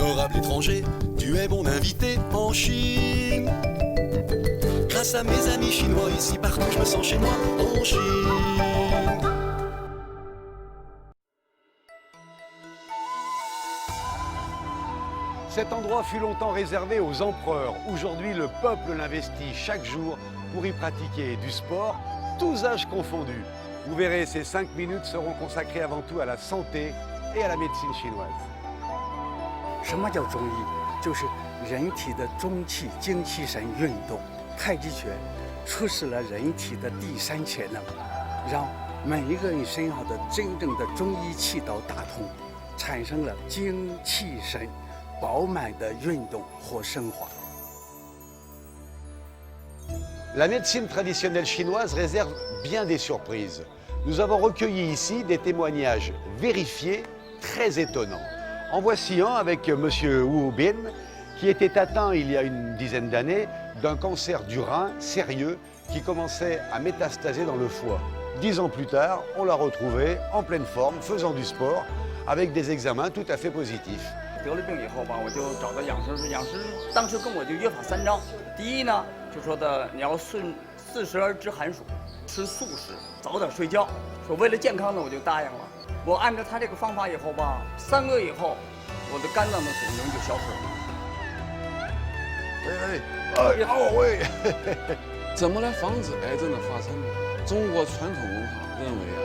Honorable étranger, tu es mon invité en Chine. Grâce à mes amis chinois, ici partout je me sens chez moi en Chine. Cet endroit fut longtemps réservé aux empereurs. Aujourd'hui, le peuple l'investit chaque jour pour y pratiquer du sport, tous âges confondus. Vous verrez, ces 5 minutes seront consacrées avant tout à la santé et à la médecine chinoise. 什么叫中医？就是人体的中气、精气神运动。太极拳出示了人体的第三潜能，让每一个人身上的真正的中医气道打通，产生了精气神饱满的运动或升华。 La médecine traditionnelle chinoise réserve bien des surprises. Nous avons recueilli ici des témoignages vérifiés, très étonnants. En voici un avec M. Wu Bin, qui était atteint il y a une dizaine d'années d'un cancer du rein sérieux qui commençait à métastaser dans le foie. 10 ans plus tard, on l'a retrouvé en pleine forme, faisant du sport, avec des examens tout à fait positifs. 得了病以后吧，我就找到养生师，养师当时跟我就约法三章。第一呢，就说的你要四时而知寒暑，吃素食，早点睡觉。说为了健康呢，我就答应了。我按照他这个方法以后吧，3个月以后，我的肝脏的肿瘤就消失了。喂，怎么来防止癌症的发生呢？中国传统文化认为啊，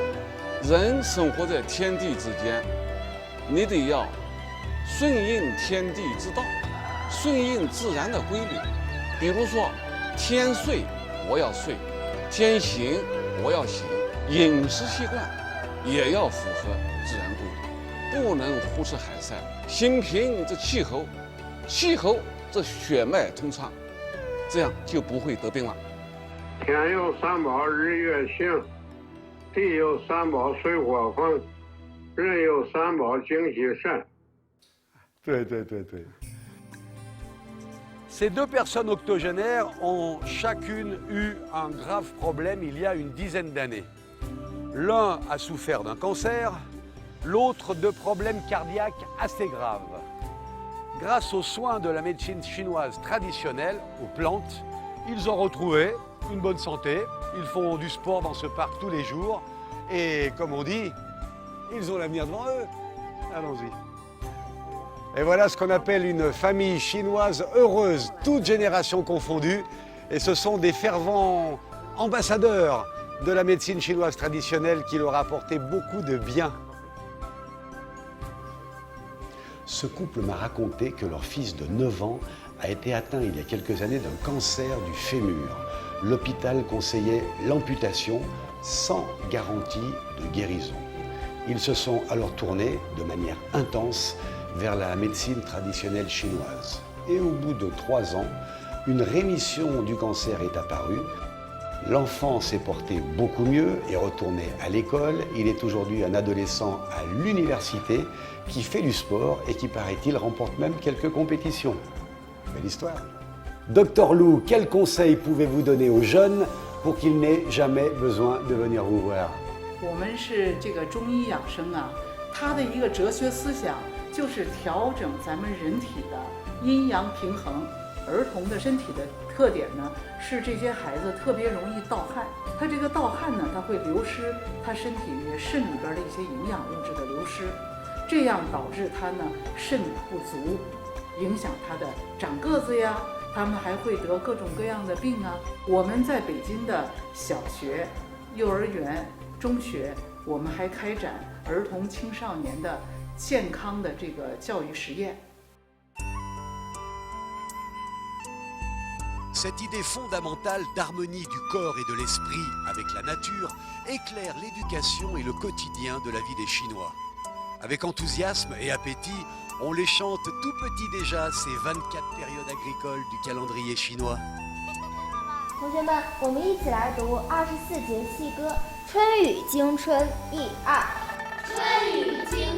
人生活在天地之间，你得要顺应天地之道，顺应自然的规律。比如说，天睡我要睡，天行我要行，饮食习惯也要符合自然规律，不能胡吃海塞。心平则气和，气和则血脉通畅，这样就不会得病了。天有三宝，日月星；地有三宝，水火风；人有三宝，精气神。 Ces deux personnes octogénaires ont chacune eu un grave problème il y a une dizaine d'années. L'un a souffert d'un cancer, l'autre de problèmes cardiaques assez graves. Grâce aux soins de la médecine chinoise traditionnelle, aux plantes, ils ont retrouvé une bonne santé. Ils font du sport dans ce parc tous les jours. Et comme on dit, ils ont l'avenir devant eux. Allons-y. Et voilà ce qu'on appelle une famille chinoise heureuse, toutes générations confondues. Et ce sont des fervents ambassadeurs de la médecine chinoise traditionnelle qui leur a apporté beaucoup de bien. Ce couple m'a raconté que leur fils de 9 ans a été atteint il y a quelques années d'un cancer du fémur. L'hôpital conseillait l'amputation sans garantie de guérison. Ils se sont alors tournés de manière intense vers la médecine traditionnelle chinoise. Et au bout de 3 ans, une rémission du cancer est apparue. L'enfant s'est porté beaucoup mieux, est retourné à l'école. Il est aujourd'hui un adolescent à l'université qui fait du sport et qui, paraît-il, remporte même quelques compétitions. Belle histoire. Docteur Lou, quels conseils pouvez-vous donner aux jeunes pour qu'ils n'aient jamais besoin de venir vous voir? 我们是这个中医养生啊，它的一个哲学思想就是调整咱们人体的阴阳平衡。儿童的身体的特点呢，是这些孩子特别容易盗汗。他这个盗汗呢，它会流失他身体里肾里边的一些营养物质的流失，这样导致他呢肾不足，影响他的长个子呀。他们还会得各种各样的病啊。我们在北京的小学、幼儿园、中学，我们还开展儿童青少年的健康的这个教育实验。 Cette idée fondamentale d'harmonie du corps et de l'esprit avec la nature éclaire l'éducation et le quotidien de la vie des Chinois. Avec enthousiasme et appétit, on les chante tout petits déjà, ces 24 périodes agricoles du calendrier chinois. 同学们，我们一起来读24节气歌《春雨惊春》1、2。春雨惊